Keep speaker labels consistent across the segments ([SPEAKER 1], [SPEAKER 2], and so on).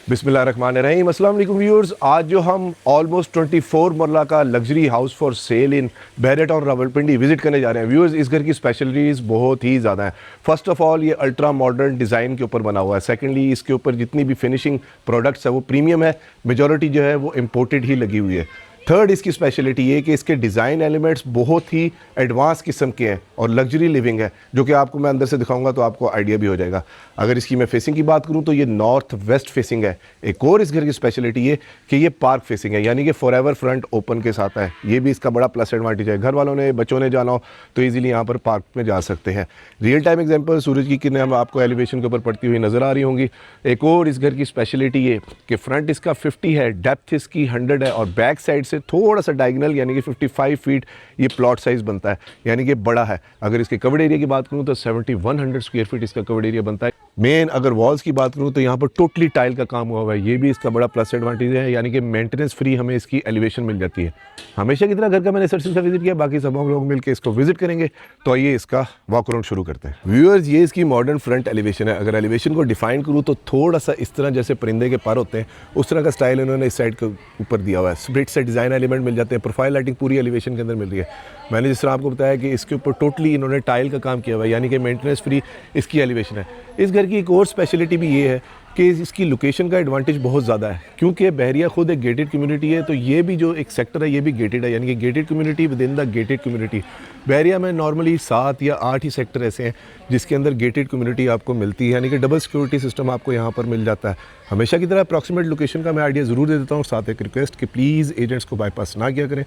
[SPEAKER 1] बिस्मिल्लाहिर्रहमानिर्रहीम। अस्सलाम वालेकुम व्यूअर्स, आज जो हम ऑलमोस्ट 24 मरला का luxury house for sale in बैरेट और रावलपिंडी विजिट करने जा रहे हैं। व्यूअर्स, इस घर की स्पेशलिटीज़ बहुत ही ज़्यादा हैं। फर्स्ट ऑफ ऑल, ये अल्ट्रा मॉडर्न डिज़ाइन के ऊपर बना हुआ है। सेकेंडली, इसके ऊपर जितनी भी फिनिशिंग प्रोडक्ट्स है वो प्रीमियम है, मेजॉरिटी जो है वो इम्पोर्टेड ही लगी हुई है। थर्ड, इसकी स्पेशलिटी ये कि इसके डिज़ाइन एलिमेंट्स बहुत ही एडवांस किस्म के हैं और लग्जरी लिविंग है, जो कि आपको मैं अंदर से दिखाऊंगा तो आपको आइडिया भी हो जाएगा। अगर इसकी मैं फेसिंग की बात करूं तो ये नॉर्थ वेस्ट फेसिंग है। एक और इस घर की स्पेशलिटी ये कि ये पार्क फेसिंग है, यानी कि फॉरएवर फ्रंट ओपन के साथ है। ये भी इसका बड़ा प्लस एडवांटेज है। घर वालों ने, बच्चों ने जाना हो तो ईजिली यहाँ पर पार्क में जा सकते हैं। रियल टाइम एग्जाम्पल, सूरज की किरणें हम आपको एलिवेशन के ऊपर पड़ती हुई नज़र आ रही होंगी। एक और इस घर की स्पेशलिटी ये कि फ्रंट इसका 50 है, डेप्थ इसकी 100 है और बैक साइड से थोड़ा सा डायगोनल यानी कि 55 फीट ये प्लॉट साइज़ बनता है, यानी कि बड़ा है। अगर इसके कवर्ड एरिया की बात करूँ तो 7100 स्क्वायर फीट इसका कवर्ड एरिया बनता है। मेन अगर वॉल्स की बात करूँ तो यहाँ पर टोटली टाइल का काम हुआ है। ये भी इसका बड़ा प्लस एडवांटेज है, यानी कि मेंटेनेंस फ्री हमें इसकी एलिवेशन मिल जाती है। हमेशा की तरह घर का मैंने सर्चिंग का विजिट किया, बाकी सब लोग मिलकर इसको विजिट करेंगे। तो आइए इसका वॉक अराउंड शुरू करते हैं। व्यूअर्स, ये इसकी मॉडर्न फ्रंट एलिवेशन है। अगर एलिवेशन को डिफाइन करूँ तो थोड़ा सा इस तरह जैसे परिंदे के पर होते हैं उस तरह का स्टाइल इन्होंने इस साइड के ऊपर दिया हुआ है। स्प्लिट से डिज़ाइन एलिमेंट मिल जाते हैं, प्रोफाइल लाइटिंग पूरी एलिवेशन के अंदर मिल रही है। मैंने जिस तरह आपको बताया कि इसके ऊपर टोटली इन्होंने टाइल का काम किया हुआ है, यानी कि मेंटेनेंस फ्री इसकी एलिवेशन है। इस घर की एक और स्पेशलिटी भी ये है कि इसकी लोकेशन का एडवांटेज बहुत ज़्यादा है, क्योंकि बहरिया खुद एक गेटेड कम्युनिटी है। तो ये भी जो एक सेक्टर है ये भी गेटेड है, यानी कि gated community within the gated community. Bahria में नॉर्मली 7 या 8 ही सेक्टर ऐसे हैं जिसके अंदर गेटेड कम्युनिटी आपको मिलती है, यानी कि डबल सिक्योरिटी सिस्टम आपको यहाँ पर मिल जाता है। हमेशा की तरह अप्रॉक्सीमेट लोकेशन का मैं आइडिया ज़रूर दे देता हूँ, साथ एक रिक्वेस्ट कि प्लीज़ एजेंट्स को बाईपास ना किया करें,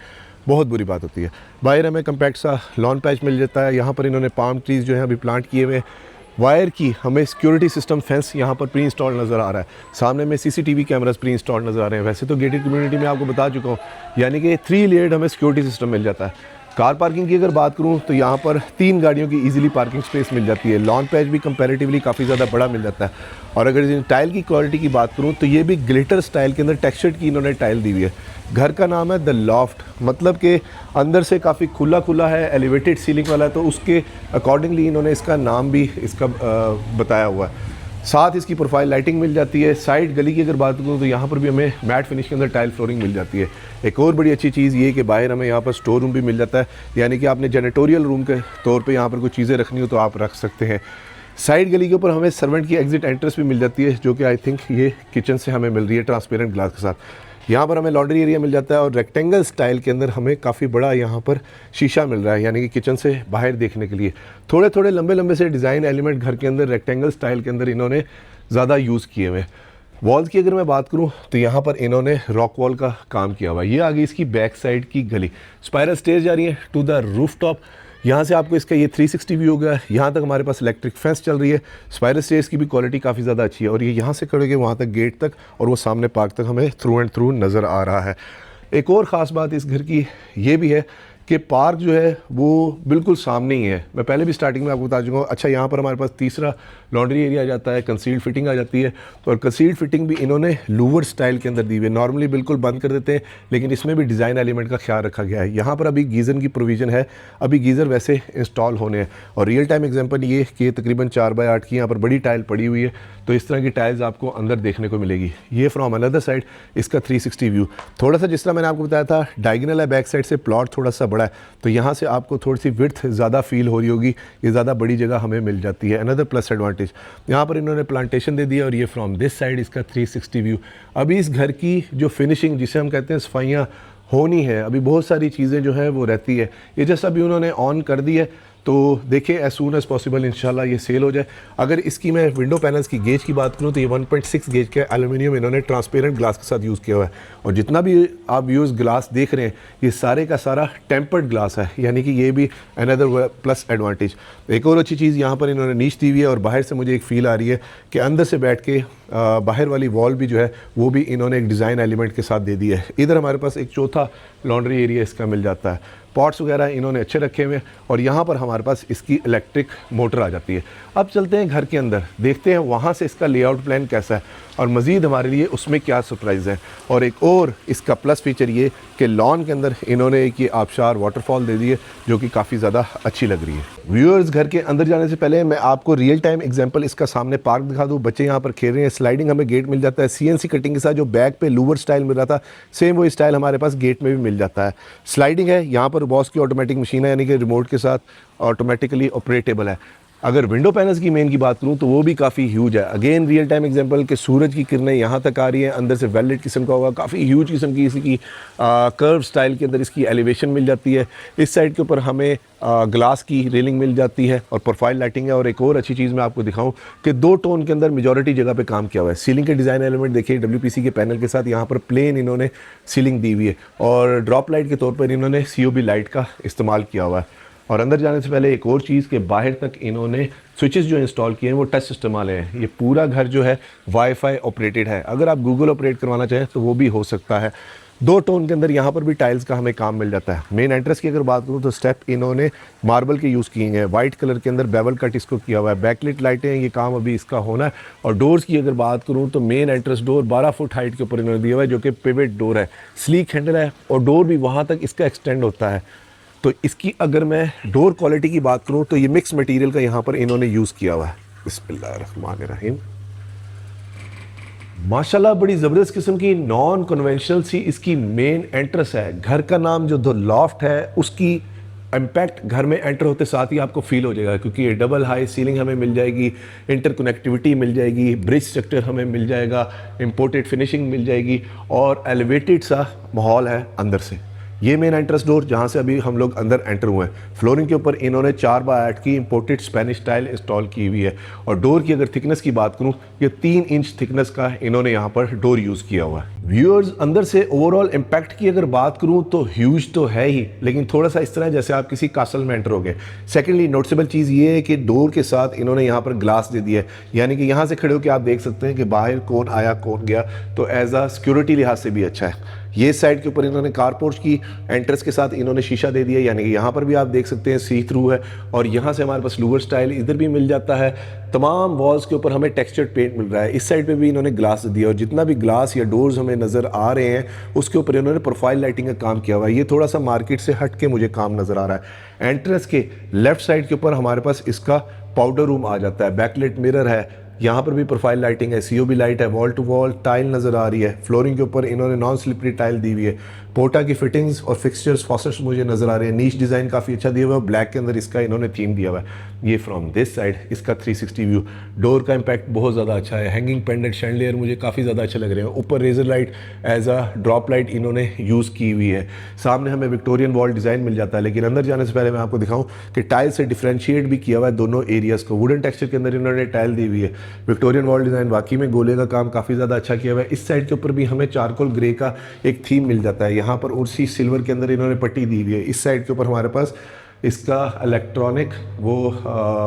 [SPEAKER 1] बहुत बुरी बात होती है। बाहर हमें कम्पैक्ट सा लॉन पैच मिल जाता है। यहाँ पर इन्होंने पाम ट्रीज़ जो है अभी प्लांट किए हुए। वायर की हमें सिक्योरिटी सिस्टम फेंस यहाँ पर प्री इंस्टॉल नज़र आ रहा है। सामने में CCTV कैमरास प्री इंस्टॉल नज़र आ रहे हैं। वैसे तो गेटेड कम्युनिटी में आपको बता चुका हूँ, यानी कि 3 लेयर्ड हमें सिक्योरिटी सिस्टम मिल जाता है। कार पार्किंग की अगर बात करूँ तो यहाँ पर 3 गाड़ियों की इजीली पार्किंग स्पेस मिल जाती है। लॉन पैच भी कंपैरेटिवली काफ़ी ज़्यादा बड़ा मिल जाता है। और अगर टाइल की क्वालिटी की बात करूँ तो ये भी ग्लिटर स्टाइल के अंदर टेक्सचर्ड की इन्होंने टाइल दी हुई है। घर का नाम है द लॉफ्ट, मतलब कि अंदर से काफ़ी खुला खुला है, एलिवेटेड सीलिंग वाला है, तो उसके अकॉर्डिंगली इन्होंने इसका नाम भी इसका बताया हुआ है। साथ इसकी प्रोफाइल लाइटिंग मिल जाती है। साइड गली की अगर बात करूँ तो यहाँ पर भी हमें मैट फिनिश के अंदर टाइल फ्लोरिंग मिल जाती है। एक और बड़ी अच्छी चीज़ ये कि बाहर हमें यहाँ पर स्टोर रूम भी मिल जाता है, यानी कि आपने जेनेटोरियल रूम के तौर पे यहाँ पर कोई चीज़ें रखनी हो तो आप रख सकते हैं। साइड गली के ऊपर हमें सर्वेंट की एग्जिट एंट्रेंस भी मिल जाती है, जो कि आई थिंक ये किचन से हमें मिल रही है ट्रांसपेरेंट ग्लास के साथ। यहाँ पर हमें लॉन्ड्री एरिया मिल जाता है और रेक्टेंगल स्टाइल के अंदर हमें काफ़ी बड़ा यहाँ पर शीशा मिल रहा है, यानी कि किचन से बाहर देखने के लिए। थोड़े थोड़े लंबे लंबे से डिज़ाइन एलिमेंट घर के अंदर रेक्टेंगल स्टाइल के अंदर इन्होंने ज़्यादा यूज़ किए हुए। वॉल्स की अगर मैं बात करूं तो यहाँ पर इन्होंने रॉक वॉल का काम किया हुआ है। ये आ गई इसकी बैक साइड की गली। स्पाइरल स्टेज जा रही है टू द रूफ टॉप। यहाँ से आपको इसका ये 360 व्यू हो गया। यहाँ तक हमारे पास इलेक्ट्रिक फेंस चल रही है। स्पाइरल स्टेज की भी क्वालिटी काफ़ी ज़्यादा अच्छी है और ये यहाँ से करेंगे वहाँ तक गेट तक और वो सामने पार्क तक हमें थ्रू एंड थ्रू नज़र आ रहा है। एक और ख़ास बात इस घर की ये भी है कि पार्क जो है वो बिल्कुल सामने ही है। मैं पहले भी स्टार्टिंग में आपको बता चुका हूँ। अच्छा, यहाँ पर हमारे पास तीसरा लॉन्ड्री एरिया आ जाता है, कंसील्ड फिटिंग आ जाती है। तो और कंसील्ड फिटिंग भी इन्होंने लूवर स्टाइल के अंदर दी हुई है। नॉर्मली बिल्कुल बंद कर देते हैं, लेकिन इसमें भी डिज़ाइन एलिमेंट का ख्याल रखा गया है। यहाँ पर अभी गीज़र की प्रोविज़न है, अभी गीज़र वैसे इंस्टॉल होने हैं। और रियल टाइम एग्जाम्पल ये कि तकरीबन 4x8 की यहाँ पर बड़ी टाइल पड़ी हुई है, तो इस तरह की टाइल्स आपको अंदर देखने को मिलेगी। ये फ्रॉम अनदर साइड इसका 360 व्यू। थोड़ा सा जिस तरह मैंने आपको बताया था डायगोनल है, बैक साइड से प्लॉट थोड़ा सा बड़ा है, तो यहाँ से आपको थोड़ी सी विड्थ ज़्यादा फील हो रही होगी। ये ज़्यादा बड़ी जगह हमें मिल जाती है, अनदर प्लस एडवांटेज। यहाँ पर इन्होंने प्लांटेशन दे दिया और ये फ्रॉम दिस साइड इसका 360 व्यू। अभी इस घर की जो फिनिशिंग जिसे हम कहते हैं सफाइयाँ होनी है, अभी बहुत सारी चीज़ें जो है वो रहती है। ये जैसा अभी उन्होंने ऑन कर दी है, तो देखिए एज सून एज़ पॉसिबल इंशाल्लाह ये सेल हो जाए। अगर इसकी मैं विंडो पैनल्स की गेज की बात करूँ तो ये 1.6 गेज के एल्यूमिनियम इन्होंने ट्रांसपेरेंट ग्लास के साथ यूज़ किया हुआ है। और जितना भी आप यूज़ ग्लास देख रहे हैं ये सारे का सारा टेम्पर्ड ग्लास है, यानी कि ये भी अनदर प्लस एडवांटेज। एक और अच्छी चीज़ यहाँ पर इन्होंने नीच दी हुई है और बाहर से मुझे एक फ़ील आ रही है कि अंदर से बैठ के बाहर वाली वॉल भी जो है वो भी इन्होंने एक डिज़ाइन एलिमेंट के साथ दे दी है। इधर हमारे पास एक चौथा लॉन्ड्री एरिया इसका मिल जाता है। पॉट्स वगैरह इन्होंने अच्छे रखे हुए हैं और यहाँ पर हमारे पास इसकी इलेक्ट्रिक मोटर आ जाती है। अब चलते हैं घर के अंदर, देखते हैं वहाँ से इसका लेआउट प्लान कैसा है और मज़ीद हमारे लिए उसमें क्या सरप्राइज़ है। और एक और इसका प्लस फीचर ये कि लॉन के अंदर इन्होंने एक ये आबशार वाटरफॉल दे दी है जो कि काफ़ी ज़्यादा अच्छी लग रही है। व्यूअर्स, घर के अंदर जाने से पहले मैं आपको रियल टाइम एग्जांपल इसका सामने पार्क दिखा दूँ। बच्चे यहाँ पर खेल रहे हैं, स्लाइडिंग हमें गेट मिल जाता है, CNC कटिंग के साथ जो बैक पे लूवर स्टाइल मिल रहा था सेम वही स्टाइल हमारे पास गेट में भी मिल जाता है। स्लाइडिंग है, यहाँ पर बॉस की ऑटोमेटिक मशीन है, यानी कि रिमोट के साथ ऑटोमेटिकली ऑपरेटेबल है। अगर विंडो पैनल्स की मेन की बात करूं तो वो भी काफ़ी ह्यूज है। अगेन रियल टाइम एग्जांपल कि सूरज की किरणें यहाँ तक आ रही हैं, अंदर से वेलवेट किस्म का होगा, काफ़ी ह्यूज किस्म की इसकी कर्व स्टाइल के अंदर इसकी एलिवेशन मिल जाती है। इस साइड के ऊपर हमें ग्लास की रेलिंग मिल जाती है और प्रोफाइल लाइटिंग है। और एक और अच्छी चीज़ मैं आपको दिखाऊं कि 2 टोन के अंदर मेजॉरिटी जगह पे काम किया हुआ है। सीलिंग के डिज़ाइन एलिमेंट देखिए, WPC के पैनल के साथ यहाँ पर प्लेन इन्होंने सीलिंग दी हुई है और ड्रॉप लाइट के तौर पर इन्होंने COB लाइट का इस्तेमाल किया हुआ है। और अंदर जाने से पहले एक और चीज़ कि बाहर तक इन्होंने स्विचेस जो इंस्टॉल किए हैं वो टच सिस्टम वाले हैं। ये पूरा घर जो है वाईफाई ऑपरेटेड है, अगर आप गूगल ऑपरेट करवाना चाहें तो वो भी हो सकता है। 2 टोन के अंदर यहाँ पर भी टाइल्स का हमें काम मिल जाता है। मेन एंट्रेंस की अगर बात करूँ तो स्टेप इन्होंने मार्बल के यूज़ किए हैं, वाइट कलर के अंदर बेवल कट इसको किया हुआ है। बैकलिट लाइटें हैं, ये काम अभी इसका होना है। और डोर्स की अगर बात करूँ तो main entrance door 12 foot height के ऊपर इन्होंने दिया हुआ है, जो कि पिवट डोर है, स्लीक हैंडल है और डोर भी वहाँ तक इसका एक्सटेंड होता है। तो इसकी अगर मैं डोर क्वालिटी की बात करूं तो ये मिक्स मटेरियल का यहाँ पर इन्होंने यूज़ किया हुआ है। बिस्मिल्लाहिर्रहमानिर्रहीम। माशाल्लाह बड़ी ज़बरदस्त किस्म की नॉन कन्वेंशनल सी इसकी मेन एंट्रेंस है। घर का नाम जो द लॉफ्ट है उसकी इम्पैक्ट घर में एंटर होते साथ ही आपको फील हो जाएगा, क्योंकि ये डबल हाई सीलिंग हमें मिल जाएगी, इंटरकनेक्टिविटी मिल जाएगी, ब्रिज स्ट्रक्चर हमें मिल जाएगा, इंपोर्टेड फिनिशिंग मिल जाएगी और एलिवेटेड सा माहौल है अंदर से। ये मेन एंट्रेंस डोर जहाँ से अभी हम लोग अंदर एंटर हुए हैं। फ्लोरिंग के ऊपर इन्होंने 4x8 की इंपोर्टेड स्पेनिश स्टाइल इंस्टॉल की हुई है। और डोर की अगर थिकनेस की बात करूँ, ये 3 इंच थिकनेस का इन्होंने यहाँ पर डोर यूज़ किया हुआ है। व्यूअर्स, अंदर से ओवरऑल इम्पैक्ट की अगर बात करूँ तो ह्यूज तो है ही, लेकिन थोड़ा सा इस तरह जैसे आप किसी कासल में एंटर हो गए। सेकेंडली नोटिसेबल चीज़ ये है कि डोर के साथ इन्होंने यहाँ पर ग्लास दे दिया है, यानी कि यहाँ से खड़े होकर आप देख सकते हैं कि बाहर कौन आया कौन गया, तो एज आ सिक्योरिटी लिहाज से भी अच्छा है। ये साइड के ऊपर इन्होंने कारपोर्च की एंट्रेंस के साथ इन्होंने शीशा दे दिया, यानी कि यहाँ पर भी आप देख सकते हैं सी थ्रू है। और यहाँ से हमारे पास लूवर स्टाइल इधर भी मिल जाता है। तमाम वॉल्स के ऊपर हमें टेक्सचर्ड पेंट मिल रहा है। इस साइड पे भी इन्होंने ग्लास दिया और जितना भी ग्लास या डोर्स हमें नज़र आ रहे हैं उसके ऊपर इन्होंने प्रोफाइल लाइटिंग का काम किया हुआ है। ये थोड़ा सा मार्केट से हट के मुझे काम नज़र आ रहा है। एंट्रेंस के लेफ्ट साइड के ऊपर हमारे पास इसका पाउडर रूम आ जाता है, बैकलाइट मिरर है, यहाँ पर भी प्रोफाइल लाइटिंग है, COB लाइट है, वॉल टू वॉल टाइल नज़र आ रही है। फ्लोरिंग के ऊपर इन्होंने नॉन स्लिपरी टाइल दी हुई है। पोर्टा की फिटिंग्स और फिक्सचर्स फॉसेट्स मुझे नज़र आ रहे हैं। नीच डिज़ाइन काफ़ी अच्छा दिया हुआ है, ब्लैक के अंदर इसका इन्होंने थीम दिया हुआ है। ये फ्रॉम दिस साइड इसका 360 व्यू। डोर का इम्पैक्ट बहुत ज़्यादा अच्छा है। हैंगिंग पेंडेंट शैंडलियर मुझे काफ़ी ज़्यादा अच्छे लग रहे हैं। ऊपर razor light as a drop light इन्होंने यूज़ की हुई है। सामने हमें विक्टोरियन वॉल डिज़ाइन मिल जाता है, लेकिन अंदर जाने से पहले मैं आपको दिखाऊं कि टाइल से डिफ्रेंशिएट भी किया हुआ है दोनों एरियाज़ को। वुडन टेक्सचर के अंदर इन्होंने टाइल दी हुई है। विक्टोरियन वॉल डिज़ाइन वाकई में गोले का काम काफ़ी ज़्यादा अच्छा किया हुआ है। इस साइड के ऊपर भी हमें चारकोल ग्रे का एक थीम मिल जाता है। यहाँ पर उसी सिल्वर के अंदर इन्होंने पट्टी दी हुई है। इस साइड के ऊपर हमारे पास इसका इलेक्ट्रॉनिक वो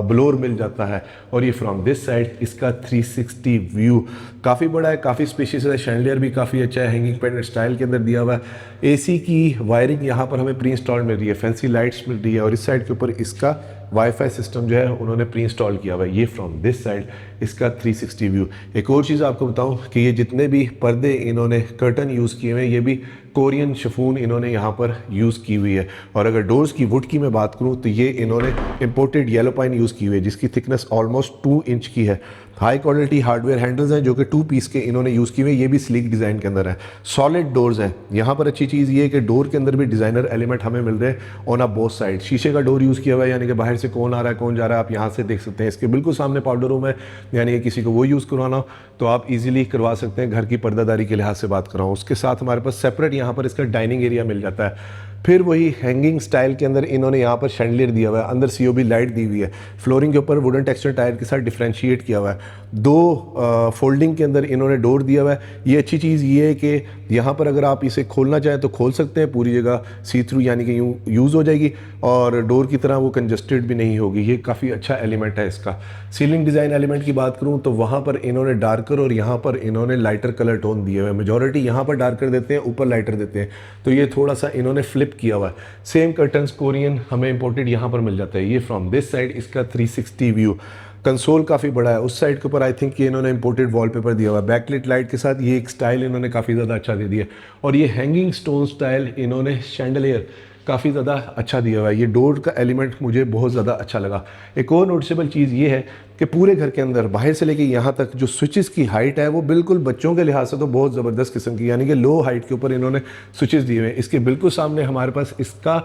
[SPEAKER 1] ब्लोर मिल जाता है। और ये फ्रॉम दिस साइड इसका 360 व्यू काफ़ी बड़ा है, काफ़ी स्पेशियस है। शैंडलियर भी काफ़ी अच्छा है, हैंगिंग पेंडेंट स्टाइल के अंदर दिया हुआ है। AC की वायरिंग यहाँ पर हमें प्री इंस्टॉल मिल रही है, फैंसी लाइट्स मिल रही है। और इस साइड के ऊपर इसका वाईफाई सिस्टम जो है उन्होंने प्री इंस्टॉल किया हुआ है। ये फ्रॉम दिस साइड इसका 360 व्यू। एक और चीज़ आपको बताऊं कि ये जितने भी पर्दे इन्होंने कर्टन यूज़ किए हुए हैं ये भी कोरियन शिफॉन इन्होंने यहाँ पर यूज़ की हुई है। और अगर डोर्स की वुड की मैं बात करूँ तो ये इन्होंने इंपोर्टेड येलो पाइन यूज़ की हुई है, जिसकी थिकनेस ऑलमोस्ट 2 इंच की है। हाई क्वालिटी हार्डवेयर हैंडल्स हैं जो कि 2 पीस के इन्होंने यूज़ किए हुए, ये भी स्लीक डिज़ाइन के अंदर है। सॉलिड डोर्स हैं। यहाँ पर अच्छी चीज़ ये है कि डोर के अंदर भी डिज़ाइनर एलिमेंट हमें मिल रहे हैं ऑन अ बोथ साइड। शीशे का डोर यूज़ किया हुआ है, यानी कि बाहर से कौन आ रहा है कौन जा रहा है आप यहाँ से देख सकते हैं। इसके बिल्कुल सामने पाउडर रूम है, यानी कि किसी को वो यूज़ करवाना हो तो आप इजीली करवा सकते हैं। घर की पर्दादारी के लिहाज से बात कर रहा हूँ। उसके साथ हमारे पास सेपरेट यहाँ पर इसका डाइनिंग एरिया मिल जाता है। फिर वही हैंगिंग स्टाइल के अंदर इन्होंने यहाँ पर शैंडलियर दिया हुआ है, अंदर COB लाइट दी हुई है। फ्लोरिंग के ऊपर वुडन टेक्सचर टायर के साथ डिफ्रेंशिएट किया हुआ है। 2 फोल्डिंग के अंदर इन्होंने डोर दिया हुआ है। ये अच्छी चीज़ ये है कि यहाँ पर अगर आप इसे खोलना चाहें तो खोल सकते हैं, पूरी जगह सी थ्रू यानी कि यूँ यूज़ हो जाएगी और डोर की तरह वो कंजस्टेड भी नहीं होगी। ये काफ़ी अच्छा एलिमेंट है इसका। सीलिंग डिज़ाइन एलिमेंट की बात करूँ तो वहाँ पर इन्होंने डार्कर और यहाँ पर इन्होंने लाइटर कलर टोन दिए हुए हैं। मेजॉरिटी यहाँ पर डार्कर देते हैं, ऊपर लाइटर देते हैं, तो ये थोड़ा सा इन्होंने फ्लिप किया हुआ है। सेम कर्टन्स कोरियन हमें इंपोर्टेड यहाँ पर मिल जाता है। ये फ्रॉम दिस साइड इसका 360 व्यू। कंसोल काफ़ी बड़ा है। उस साइड के ऊपर आई थिंक ये इन्होंने इंपोर्टेड वॉलपेपर दिया हुआ है। बैकलिट लाइट के साथ ये एक स्टाइल इन्होंने काफ़ी ज़्यादा अच्छा दे दिया। और ये हैंगिंग स्टोन स्टाइल इन्होंने शैंडलियर काफ़ी ज़्यादा अच्छा दिया हुआ है। ये डोर का एलिमेंट मुझे बहुत ज़्यादा अच्छा लगा। एक और नोटिसेबल चीज़ ये है कि पूरे घर के अंदर बाहर से लेके यहाँ तक जो स्विचेस की हाइट है वो बिल्कुल बच्चों के लिहाज से तो बहुत ज़बरदस्त किस्म की, यानी कि लो हाइट के ऊपर इन्होंने स्विचेस दिए हुए हैं। इसके बिल्कुल सामने हमारे पास इसका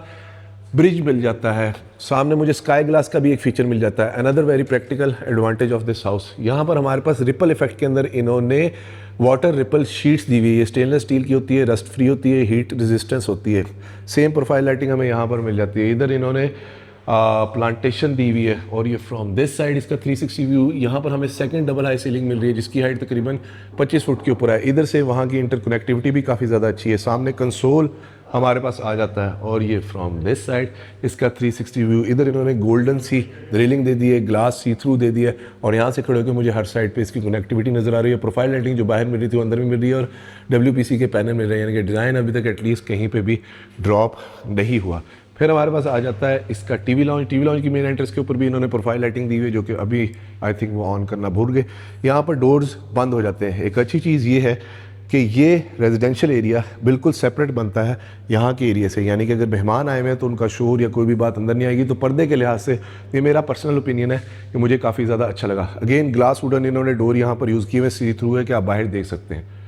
[SPEAKER 1] ब्रिज मिल जाता है, सामने मुझे स्काई ग्लास का भी एक फीचर मिल जाता है। Another very practical advantage of this house, यहाँ पर हमारे पास रिपल इफेक्ट के अंदर इन्होंने वाटर रिपल शीट्स दी हुई है। ये स्टेनलेस स्टील की होती है, रस्ट फ्री होती है, हीट रेजिस्टेंस होती है। सेम प्रोफाइल लाइटिंग हमें यहाँ पर मिल जाती है। इधर इन्होंने प्लांटेशन दी हुई है और ये फ्रॉम दिस साइड इसका 360 व्यू। यहाँ पर हमें सेकंड डबल हाई सीलिंग मिल रही है जिसकी हाइट तकरीबन 25 फुट के ऊपर है। इधर से वहाँ की इंटरकनेक्टिविटी भी काफ़ी ज़्यादा अच्छी है। सामने कंसोल हमारे पास आ जाता है और ये फ्रॉम दिस साइड इसका 360 व्यू। इधर इन्होंने गोल्डन सी रेलिंग दे दी है, ग्लास सी थ्रू दे दिया है और यहाँ से खड़े होकर मुझे हर साइड पे इसकी कनेक्टिविटी नज़र आ रही है। प्रोफाइल लाइटिंग जो बाहर मिल रही थी वो अंदर भी मिल रही है और WPC के पैनल मिल रहे हैं, यानी कि डिज़ाइन अभी तक एटलीस्ट कहीं पे भी ड्रॉप नहीं हुआ। फिर हमारे पास आ जाता है इसका टीवी लॉन्च। टीवी लॉन्च की मेन एंट्रेंस के ऊपर भी इन्होंने प्रोफाइल लाइटिंग दी हुई है जो कि अभी आई थिंक वो ऑन करना भूल गए। यहाँ पर डोर्स बंद हो जाते हैं। एक अच्छी चीज़ ये है कि ये रेजिडेंशियल एरिया बिल्कुल सेपरेट बनता है यहाँ के एरिया से, यानी कि अगर मेहमान आए हुए हैं तो उनका शोर या कोई भी बात अंदर नहीं आएगी। तो पर्दे के लिहाज से ये मेरा पर्सनल ओपिनियन है कि मुझे काफ़ी ज़्यादा अच्छा लगा। अगेन ग्लास वुडन इन्होंने डोर यहाँ पर यूज़ किए हुए, सी थ्रू है कि आप बाहर देख सकते हैं।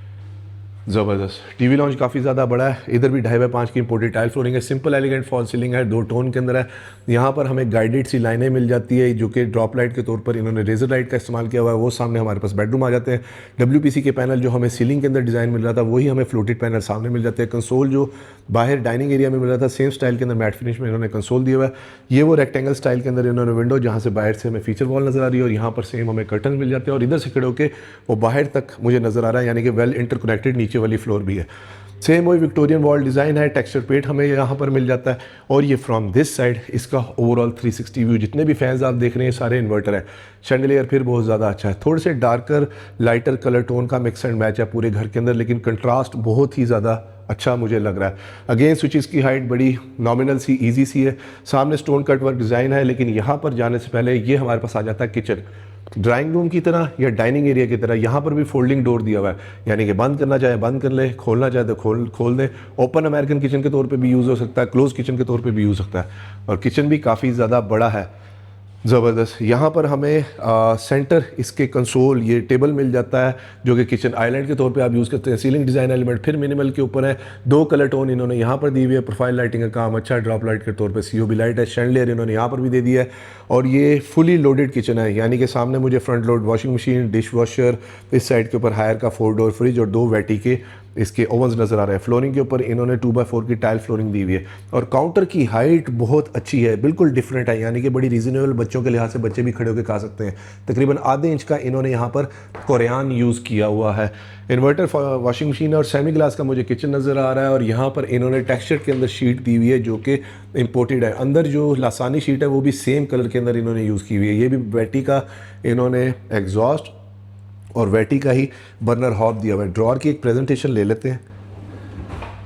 [SPEAKER 1] ज़बरदस्त टीवी लॉन्च काफ़ी ज़्यादा बड़ा है। इधर भी 2.5 की इंपोर्टेड टाइल फ्लोरिंग है, सिंपल एलिगेंट फॉल सीलिंग है, 2 टोन के अंदर है। यहाँ पर हमें गाइडेड सी लाइनें मिल जाती है जो कि ड्रॉप लाइट के तौर पर इन्होंने रेजर लाइट का इस्तेमाल किया हुआ है। वो सामने हमारे पास बेडरूम आ जाते हैं। WPC के पैनल जो हमें सीलिंग के अंदर डिज़ाइन मिल रहा था वही हमें फ्लोटेड पैनल सामने मिल जाते हैं। कंसोल जो बाहर डाइनिंग एरिया में मिल रहा था सेम स्टाइल के अंदर मैट फिनिश में इन्होंने कंसोल दिया हुआ है। ये वो रेक्टेंगल स्टाइल के अंदर इन्होंने विंडो जहाँ से बाहर से हमें फीचर वॉल नज़र आ रही है और यहाँ पर सेम हमें कर्टन मिल जाते हैं और इधर से खड़े होकर वो बाहर तक मुझे नज़र आ रहा है, यानी कि वेल इंटरकनेक्टेड नीचे वाली फ्लोर भी है। सेम वही विक्टोरियन वॉल डिज़ाइन है, टेक्सचर पेट हमें यहाँ पर मिल जाता है और ये फ्रॉम दिस साइड इसका ओवरऑल 360 व्यू। जितने भी फैंस आप देख रहे हैं सारे इन्वर्टर है। शैंडलियर फिर बहुत ज़्यादा अच्छा है, थोड़े से डार्कर लाइटर कलर टोन का मिक्स एंड मैच है पूरे घर के अंदर, लेकिन कंट्रास्ट बहुत ही ज़्यादा अच्छा मुझे लग रहा है। अगेन स्विचेस की हाइट बड़ी नॉमिनल सी ईजी सी है। सामने स्टोन कट वर्क डिज़ाइन है, लेकिन यहाँ पर जाने से पहले ये हमारे पास आ जाता है किचन। ड्राइंग रूम की तरह या डाइनिंग एरिया की तरह यहाँ पर भी फोल्डिंग डोर दिया हुआ है, यानी कि बंद करना चाहे बंद कर ले, खोलना चाहे तो खोल दें। ओपन अमेरिकन किचन के तौर पे भी यूज़ हो सकता है, क्लोज किचन के तौर पे भी यूज़ हो सकता है और किचन भी काफ़ी ज़्यादा बड़ा है। ज़बरदस्त। यहाँ पर हमें सेंटर इसके कंसोल ये टेबल मिल जाता है जो कि किचन आइलैंड के तौर पे आप यूज़ करते हैं। सीलिंग डिज़ाइन एलिमेंट फिर मिनिमल के ऊपर है, 2 कलर टोन इन्होंने यहाँ पर दी हुई है। प्रोफाइल लाइटिंग का काम अच्छा है, ड्रॉप लाइट के तौर पे COB लाइट है। शैंडलियर इन्होंने यहाँ पर भी दे दिया है और ये फुली लोडेड किचन है, यानी कि सामने मुझे front load washing machine, dish washer, इस साइड के ऊपर हायर का 4 डोर फ्रिज और 2 वैटी के इसके ओवंस नज़र आ रहे हैं। फ्लोरिंग के ऊपर इन्होंने 2x4 की टाइल फ्लोरिंग दी हुई है और काउंटर की हाइट बहुत अच्छी है, बिल्कुल डिफरेंट है, यानी कि बड़ी रीजनेबल बच्चों के लिहाज से बच्चे भी खड़े होकर खा सकते हैं। तकरीबन आधे इंच का इन्होंने यहाँ पर कोरियान यूज़ किया हुआ है। इन्वर्टर वॉशिंग मशीन और सेमी ग्लास का मुझे किचन नज़र आ रहा है और यहाँ पर इन्होंने टेक्सचर के अंदर शीट दी हुई है जो कि इम्पोर्टेड है। अंदर जो लासानी शीट है वो भी सेम कलर के अंदर इन्होंने यूज़ की हुई है। ये भी वैटी का इन्होंने एग्जॉस्ट और वैटी का ही बर्नर हॉब दिया हुआ है। ड्रॉर की एक प्रेजेंटेशन ले लेते हैं।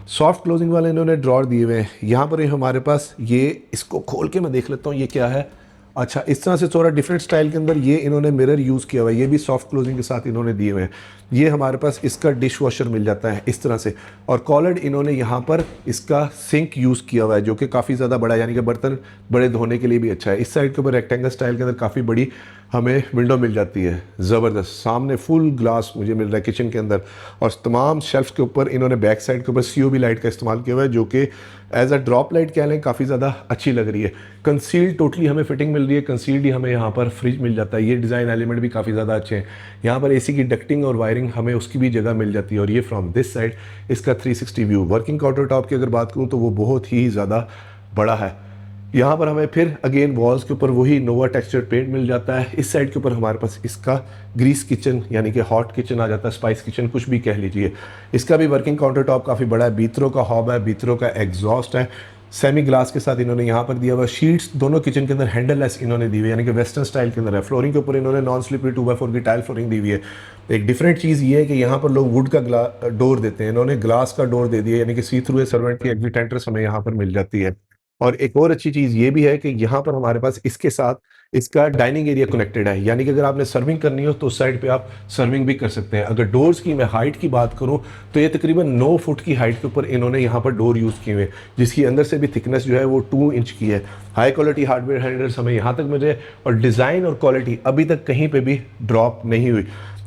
[SPEAKER 1] सॉफ्ट क्लोजिंग वाले इन्होंने ड्रॉर दिए हुए हैं। यहाँ पर हमारे पास ये, इसको खोल के मैं देख लेता हूँ ये क्या है। अच्छा, इस तरह से थोड़ा डिफरेंट स्टाइल के अंदर ये इन्होंने मिरर यूज़ किया हुआ है, ये भी सॉफ्ट क्लोजिंग के साथ इन्होंने दिए हुए हैं। ये हमारे पास इसका डिश वॉशर मिल जाता है इस तरह से और कॉलर्ड इन्होंने यहाँ पर इसका सिंक यूज़ किया हुआ है जो कि काफ़ी ज़्यादा बड़ा है, यानी कि बर्तन बड़े धोने के लिए भी अच्छा है। इस साइड के ऊपर रेक्टेंगल स्टाइल के अंदर काफ़ी बड़ी हमें विंडो मिल जाती है। ज़बरदस्त। सामने फुल ग्लास मुझे मिल रहा है किचन के अंदर और तमाम शेल्फ्स के ऊपर इन्होंने बैक साइड के ऊपर COB लाइट का इस्तेमाल किया हुआ है जो कि एज अ ड्रॉप लाइट कह लें, काफ़ी ज़्यादा अच्छी लग रही है। कंसील्ड टोटली हमें फिटिंग मिल रही है, कंसील्ड ही हमें यहाँ पर फ्रिज मिल जाता है। ये डिज़ाइन एलिमेंट भी काफ़ी ज़्यादा अच्छे हैं। यहाँ पर AC की डक्टिंग और वायरिंग हमें उसकी भी जगह मिल जाती है और ये फ्रॉम दिस साइड इसका 360 व्यू। वर्किंग काउंटर टॉप की अगर बात करूँ तो वो बहुत ही ज़्यादा बड़ा है। यहाँ पर हमें फिर अगेन वॉल्स के ऊपर वही नोवा टेक्सचर पेंट मिल जाता है। इस साइड के ऊपर हमारे पास इसका ग्रीस किचन यानी कि हॉट किचन आ जाता है, स्पाइस किचन कुछ भी कह लीजिए। इसका भी वर्किंग काउंटर टॉप काफ़ी बड़ा है, बीतरों का हॉब है, बीतरों का एग्जॉस्ट है, सेमी ग्लास के साथ इन्होंने यहाँ पर दिया हुआ। शीट्स दोनों किचन के अंदर हैंडल लेस इन्होंने दी हुई है, यानी कि वेस्टर्न स्टाइल के अंदर है। फ्लोरिंग के ऊपर इन्होंने नॉन स्लिपरी 2x4 की टाइल फ्लोरिंग दी हुई है। एक डिफरेंट चीज़ ये है कि यहाँ पर लोग वुड का डोर देते हैं, इन्होंने ग्लास का डोर दे दिया, यानी कि सी थ्रू सर्वेंट की एग्जिट एंट्रेंस हमें यहाँ पर मिल जाती है। और एक और अच्छी चीज़ ये भी है कि यहाँ पर हमारे पास इसके साथ इसका डाइनिंग एरिया कनेक्टेड है, यानी कि अगर आपने सर्विंग करनी हो तो उस साइड पे आप सर्विंग भी कर सकते हैं। अगर डोर्स की मैं हाइट की बात करूँ तो ये तकरीबन 9 फुट की हाइट के ऊपर इन्होंने यहाँ पर डोर यूज़ किए हुए हैं, जिसकी अंदर से भी थिकनेस जो है वो 2 इंच की है। हाई क्वालिटी हार्डवेयर हैंडल्स हमें यहाँ तक मिल रहे हैं और डिज़ाइन और क्वालिटी अभी तक कहीं पर भी ड्रॉप नहीं हुई।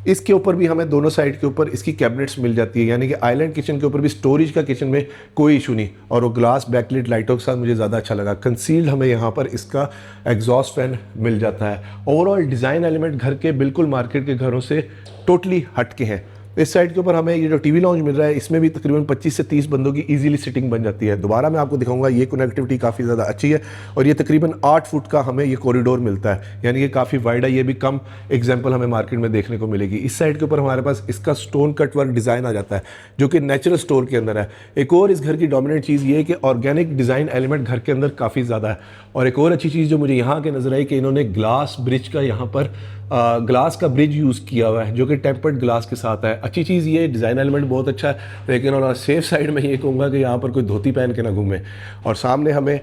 [SPEAKER 1] इसके ऊपर भी हमें दोनों साइड के ऊपर इसकी कैबिनेट्स मिल जाती है, यानी कि आइलैंड किचन के ऊपर भी स्टोरेज का किचन में कोई इशू नहीं। और वो ग्लास बैकलिट लाइटों के साथ मुझे ज़्यादा अच्छा लगा। कंसील्ड हमें यहाँ पर इसका एग्जॉस्ट फैन मिल जाता है। ओवरऑल डिज़ाइन एलिमेंट घर के बिल्कुल मार्केट के घरों से टोटली हट के हैं। इस साइड के ऊपर हमें ये जो टीवी लॉन्च मिल रहा है इसमें भी तकरीबन 25 से 30 बंदों की इजीली सिटिंग बन जाती है। दोबारा मैं आपको दिखाऊंगा, ये कनेक्टिविटी काफ़ी ज़्यादा अच्छी है और ये तकरीबन 8 फुट का हमें ये कॉरिडोर मिलता है, यानी कि काफ़ी वाइड है। ये भी कम एग्जाम्पल हमें मार्केट में देखने को मिलेगी। इस साइड के ऊपर हमारे पास इसका स्टोन कट वर्क डिज़ाइन आ जाता है जो कि नेचुरल स्टोर के अंदर है। एक और इस घर की डोमिनेंट चीज़ ये है कि ऑर्गेनिक डिज़ाइन एलिमेंट घर के अंदर काफ़ी ज़्यादा है। और एक और अच्छी चीज़ जो मुझे यहाँ के नज़र आई कि इन्होंने ग्लास ब्रिज का यहाँ पर ग्लास का ब्रिज यूज़ किया हुआ है जो कि टेम्पर्ड ग्लास के साथ है। अच्छी चीज़ ये डिज़ाइन एलिमेंट बहुत अच्छा है, लेकिन और सेफ साइड में ये कहूँगा कि यहाँ पर कोई धोती पहन के ना घूमे। और सामने हमें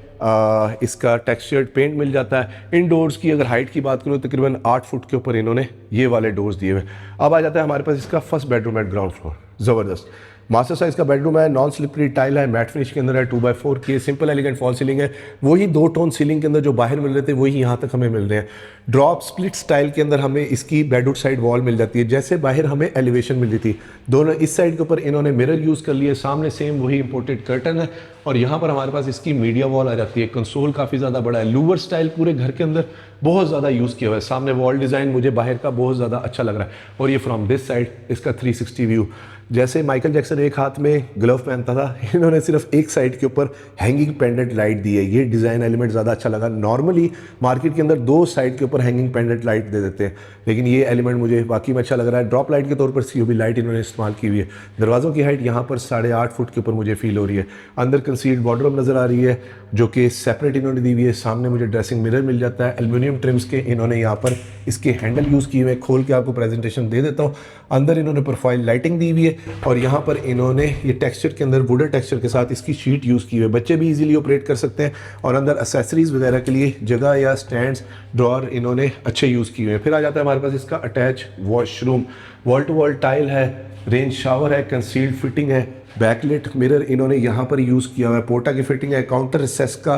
[SPEAKER 1] इसका टेक्सचर्ड पेंट मिल जाता है। इन डोर्स की अगर हाइट की बात करूँ तकरीबन 8 फुट के ऊपर इन्होंने ये वाले डोर्स दिए हुए। अब आ जाता है हमारे पास इसका first bedroom eight ground floor. ज़बरदस्त मास्टर साइज का बेडरूम है, नॉन स्लिपरी टाइल है, मैट फिनिश के अंदर है, 2x4 की सिंपल एलिगेंट फॉल सीलिंग है। वही 2 टोन सीलिंग के अंदर जो बाहर मिल रहे थे वही यहाँ तक हमें मिल रहे हैं। ड्रॉप स्प्लिट स्टाइल के अंदर हमें इसकी बेडरूम साइड वॉल मिल जाती है, जैसे बाहर हमें एलिवेशन मिली थी। दोनों इस साइड के ऊपर इन्होंने मिरर यूज़ कर लिए, सामने सेम वही इंपोर्टेड कर्टन है और यहाँ पर हमारे पास इसकी मीडिया वॉल आ जाती है। कंसोल काफ़ी ज़्यादा बड़ा है, लूवर स्टाइल पूरे घर के अंदर बहुत ज़्यादा यूज़ किया हुआ है। सामने वॉल डिज़ाइन मुझे बाहर का बहुत ज़्यादा अच्छा लग रहा है। और ये फ्रॉम दिस साइड इसका 360 व्यू, जैसे माइकल जैक्सन एक हाथ में ग्लव पहनता था, इन्होंने सिर्फ एक साइड के ऊपर हैंगिंग पेंडेंट लाइट दी है। ये डिज़ाइन एलिमेंट ज़्यादा अच्छा लगा। नॉर्मली मार्केट के अंदर 2 साइड के ऊपर हैंगिंग पेंडेंट लाइट दे देते हैं, लेकिन ये एलिमेंट मुझे वाकई में अच्छा लग रहा है। ड्रॉप लाइट के तौर पर COB लाइट इन्होंने इस्तेमाल की हुई है। दरवाज़ों की हाइट यहाँ पर 8.5 फुट के ऊपर मुझे फील हो रही है। अंदर कंसील्ड वार्डरोब नज़र आ रही है जो कि सेपरेट इन्होंने दी हुई है। सामने मुझे ड्रेसिंग मिरर मिल जाता है। एल्यूमिनियम ट्रिम्स के इन्होंने यहाँ पर इसके हैंडल यूज़ किए हुए। खोल के आपको प्रेजेंटेशन दे देता हूँ। अंदर इन्होंने प्रोफाइल लाइटिंग दी हुई है और यहाँ पर इन्होंने ये टेक्सचर के अंदर वुडन टेक्सचर के साथ इसकी शीट यूज़ की हुई है। बच्चे भी इजीली ऑपरेट कर सकते हैं और अंदर एक्सेसरीज वगैरह के लिए जगह या स्टैंड्स ड्रॉअर इन्होंने अच्छे यूज़ किए हुए हैं। फिर आ जाता है हमारे पास इसका attach washroom, wall to wall tile है, रेंज शावर है, कंसील्ड फिटिंग है, बैकलिट मिरर इन्होंने यहाँ पर यूज़ किया हुआ है, पोर्टा की फिटिंग है, काउंटर रिसेस का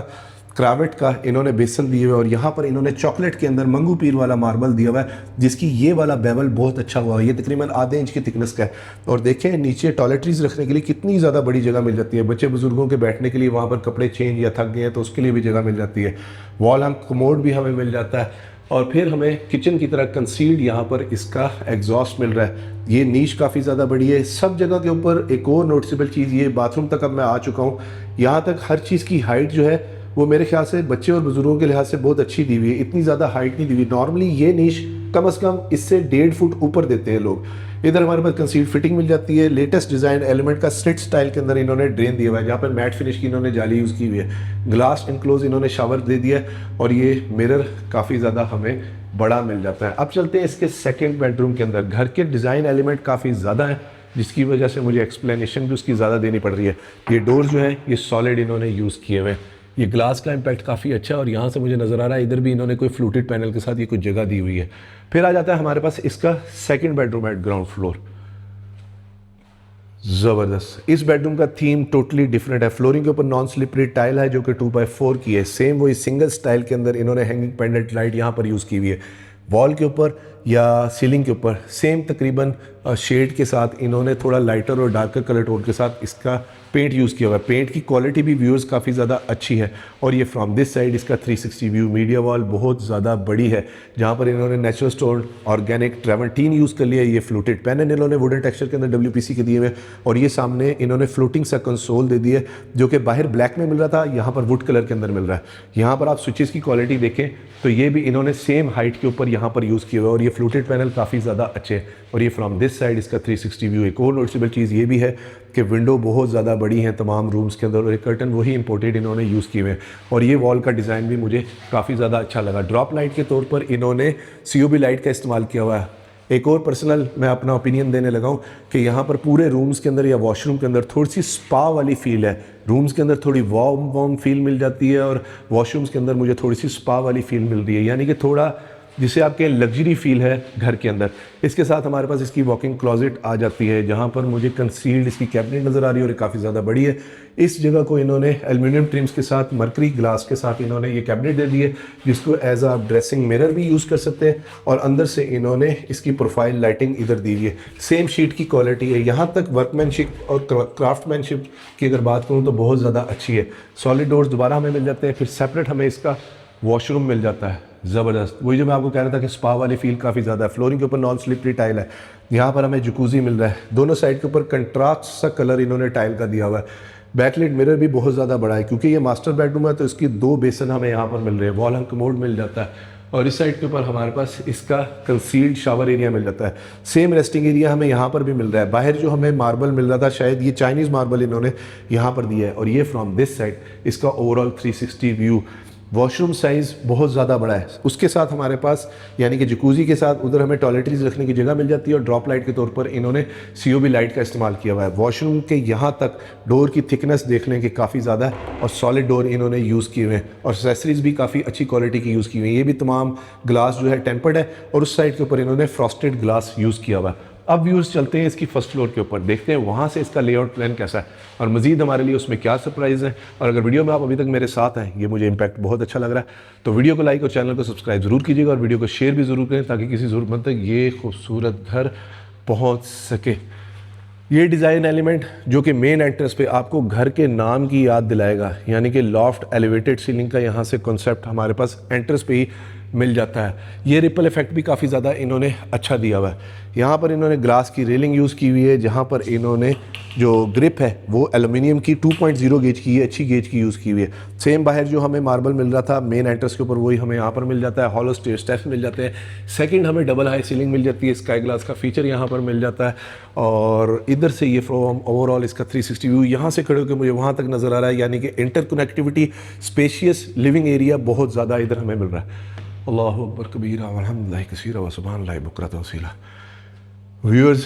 [SPEAKER 1] क्रावेट का इन्होंने बेसन दिए हुए और यहाँ पर इन्होंने चॉकलेट के अंदर मंगू पीर वाला मार्बल दिया हुआ है, जिसकी ये वाला बेवल बहुत अच्छा हुआ है। ये तकरीबन आधे इंच की थिकनेस का है। और देखें नीचे टॉयलेटरीज रखने के लिए कितनी ज़्यादा बड़ी जगह मिल जाती है। बच्चे बुजुर्गों के बैठने के लिए वहाँ पर कपड़े चेंज या थक गए हैं तो उसके लिए भी जगह मिल जाती है। वॉल हम कमोड भी हमें मिल जाता है और फिर हमें किचन की तरह कंसील्ड यहाँ पर इसका एग्जॉस्ट मिल रहा है। ये नीश काफ़ी ज़्यादा बड़ी है। सब जगह के ऊपर एक और नोटिसेबल चीज़ ये, बाथरूम तक अब मैं आ चुका हूँ, यहाँ तक हर चीज़ की हाइट जो है वो मेरे ख्याल से बच्चे और बुजुर्गों के लिहाज से बहुत अच्छी दी हुई है। इतनी ज़्यादा हाइट नहीं दी हुई। नॉर्मली ये नीश कम से कम इससे 1.5 फुट ऊपर देते हैं लोग। इधर हमारे पास कंसील्ड फिटिंग मिल जाती है। लेटेस्ट डिज़ाइन एलिमेंट का स्लिट स्टाइल के अंदर इन्होंने ड्रेन दिया हुआ है, जहाँ पर मैट फिनिश की इन्होंने जाली यूज़ की हुई है। ग्लास इनक्लोज इन्होंने शावर दे दिया है और ये मिरर काफ़ी ज़्यादा हमें बड़ा मिल जाता है। अब चलते हैं इसके सेकेंड बेडरूम के अंदर। घर के डिज़ाइन एलिमेंट काफ़ी ज़्यादा है जिसकी वजह से मुझे एक्सप्लेनेशन भी उसकी ज़्यादा देनी पड़ रही है। ये डोर जो है ये सॉलिड इन्होंने यूज़ किए हुए हैं। ये ग्लास का इम्पैक्ट काफ़ी अच्छा है और यहाँ से मुझे नज़र आ रहा है इधर भी इन्होंने कोई फ्लूटेड पैनल के साथ ये कुछ जगह दी हुई है। फिर आ जाता है हमारे पास इसका second bedroom eight ground floor. ज़बरदस्त। इस बेडरूम का थीम टोटली डिफरेंट है। फ्लोरिंग के ऊपर नॉन स्लिपरी टाइल है जो कि 2x4 की है। सेम वही सिंगल स्टाइल के अंदर इन्होंने हैंगिंग पेंडेंट लाइट यहाँ पर यूज़ की हुई है। वॉल के ऊपर या सीलिंग के ऊपर सेम तकरीबन शेड के साथ इन्होंने थोड़ा लाइटर और डार्कर कलर टोन के साथ इसका पेंट यूज़ किया हुआ है। पेंट की क्वालिटी भी व्यूअर्स काफ़ी ज़्यादा अच्छी है। और ये फ्रॉम दिस साइड इसका 360 व्यू। मीडिया वॉल बहुत ज़्यादा बड़ी है जहाँ पर इन्होंने नेचुरल स्टोन ऑर्गेनिक ट्रेवंटीन यूज़ कर लिया है। ये फ्लूटेड पैनल इन्होंने वुडन टेक्सचर के अंदर WPC के दिए हुए और ये सामने इन्होंने फ्लोटिंग सा कंसोल दे दी है जो कि बाहर ब्लैक में मिल रहा था, यहाँ पर वुड कलर के अंदर मिल रहा है। यहाँ पर आप स्विचेस की क्वालिटी देखें तो ये भी इन्होंने सेम हाइट के ऊपर यहाँ पर यूज़ किया हुआ है और ये फ्लूटेड पैनल काफ़ी ज़्यादा अच्छे हैं। और ये फ्रॉम दिस साइड इसका 360 व्यू। एक और नोटिसेबल चीज़ ये भी है कि विंडो बहुत ज़्यादा बड़ी हैं तमाम रूम्स के अंदर और एक कर्टन वही इंपोर्टेड इन्होंने यूज़ किए हुए हैं। और ये वॉल का डिज़ाइन भी मुझे काफ़ी ज़्यादा अच्छा लगा। ड्रॉप लाइट के तौर पर इन्होंने COB लाइट का इस्तेमाल किया हुआ है। एक और पर्सनल मैं अपना ओपिनियन देने लगा हूँ कि यहाँ पर पूरे रूम्स के अंदर या वॉशरूम के अंदर थोड़ी सी स्पा वाली फील है। रूम्स के अंदर थोड़ी वार्म फील मिल जाती है और वॉशरूम्स के अंदर मुझे थोड़ी सी स्पा वाली फील मिल रही है, यानी कि थोड़ा जिसे आपके लग्जरी फील है घर के अंदर। इसके साथ हमारे पास इसकी वॉकिंग क्लोजेट आ जाती है, जहाँ पर मुझे कंसील्ड इसकी कैबिनेट नज़र आ रही है और काफ़ी ज़्यादा बड़ी है। इस जगह को इन्होंने एल्युमिनियम ट्रिम्स के साथ मरकरी ग्लास के साथ इन्होंने ये कैबिनेट दे दी है, जिसको एज आ ड्रेसिंग मिरर भी यूज़ कर सकते हैं। और अंदर से इन्होंने इसकी प्रोफाइल लाइटिंग इधर दी हुई है, सेम शीट की क्वालिटी है। यहाँ तक वर्कमैनशिप और क्राफ्टमैनशिप की अगर बात करूँ तो बहुत ज़्यादा अच्छी है। सॉलिड डोर्स दोबारा हमें मिल जाते हैं, फिर सेपरेट हमें इसका वॉशरूम मिल जाता है। ज़बरदस्त, वही जो मैं आपको कह रहा था कि स्पा वाली फील काफ़ी ज़्यादा है। फ्लोरिंग के ऊपर नॉन स्लिपरी टाइल है। यहाँ पर हमें जकूज़ी मिल रहा है, दोनों साइड के ऊपर कंट्रास्ट सा कलर इन्होंने टाइल का दिया हुआ है। बैकलाइट मिरर भी बहुत ज़्यादा बड़ा है, क्योंकि ये मास्टर बेडरूम है तो इसकी 2 बेसन हमें यहाँ पर मिल रहे हैं। वॉल हंग कमोड मिल जाता है और इस साइड के ऊपर हमारे पास इसका कंसील्ड शावर एरिया मिल जाता है। सेम रेस्टिंग एरिया हमें यहाँ पर भी मिल रहा है। बाहर जो हमें मार्बल मिल रहा था, शायद ये चाइनीज़ मार्बल इन्होंने यहाँ पर दिया है। और ये फ्रॉम दिस साइड इसका ओवरऑल 360 व्यू। वॉशरूम साइज़ बहुत ज़्यादा बड़ा है। उसके साथ हमारे पास यानी कि जकूज़ी के साथ उधर हमें टॉयलेटरीज रखने की जगह मिल जाती है और ड्रॉप लाइट के तौर पर इन्होंने COB लाइट का इस्तेमाल किया हुआ है। वॉशरूम के यहाँ तक डोर की थिकनेस देख लें कि काफ़ी ज़्यादा है और सॉलिड डोर इन्होंने यूज़ किए हुए हैं और एक्सेसरीज भी काफ़ी अच्छी क्वालिटी की यूज़ की हुई है। ये भी तमाम ग्लास जो है टेम्पर्ड है और उस साइड के ऊपर इन्होंने फ्रॉस्टेड ग्लास यूज़ किया हुआ है। अब व्यूज़ चलते हैं इसकी फर्स्ट फ्लोर के ऊपर, देखते हैं वहाँ से इसका लेआउट प्लान कैसा है और मज़ीद हमारे लिए उसमें क्या सरप्राइज़ है। और अगर वीडियो में आप अभी तक मेरे साथ हैं, ये मुझे इम्पैक्ट बहुत अच्छा लग रहा है, तो वीडियो को लाइक और चैनल को सब्सक्राइब ज़रूर कीजिएगा और वीडियो को शेयर भी ज़रूर करें ताकि किसी ज़रूरतमंद तक ये खूबसूरत घर पहुँच सके। ये डिज़ाइन एलिमेंट जो कि मेन एंट्रेंस पे आपको घर के नाम की याद दिलाएगा, यानी कि लॉफ्ट एलिवेटेड सीलिंग का यहाँ से कॉन्सेप्ट हमारे पास एंट्रेंस पे ही मिल जाता है। ये रिपल इफेक्ट भी काफ़ी ज़्यादा इन्होंने अच्छा दिया हुआ है। यहाँ पर इन्होंने ग्लास की रेलिंग यूज़ की हुई है, जहाँ पर इन्होंने जो ग्रिप है वो एल्युमिनियम की 2.0 गेज की है, अच्छी गेज की यूज़ की हुई है। सेम बाहर जो हमें मार्बल मिल रहा था मेन एंट्रेंस के ऊपर, वही हमें यहाँ पर मिल जाता है। हॉलो स्टेप्स मिल जाते हैं। सेकंड हमें डबल हाई सीलिंग मिल जाती है, स्काई ग्लास का फीचर यहाँ पर मिल जाता है। और इधर से ये फ्रॉम ओवरऑल इसका 360 व्यू यहाँ से खड़े होकर मुझे वहाँ तक नज़र आ रहा है, यानी कि inter connectivity, spacious living area बहुत ज़्यादा इधर हमें मिल रहा है। अल्लाहु अकबर कबीरा वल्हम्दुलिल्लाहि कसीरा व सुब्हानल्लाहि बुकरतन वसीला। व्यूअर्स,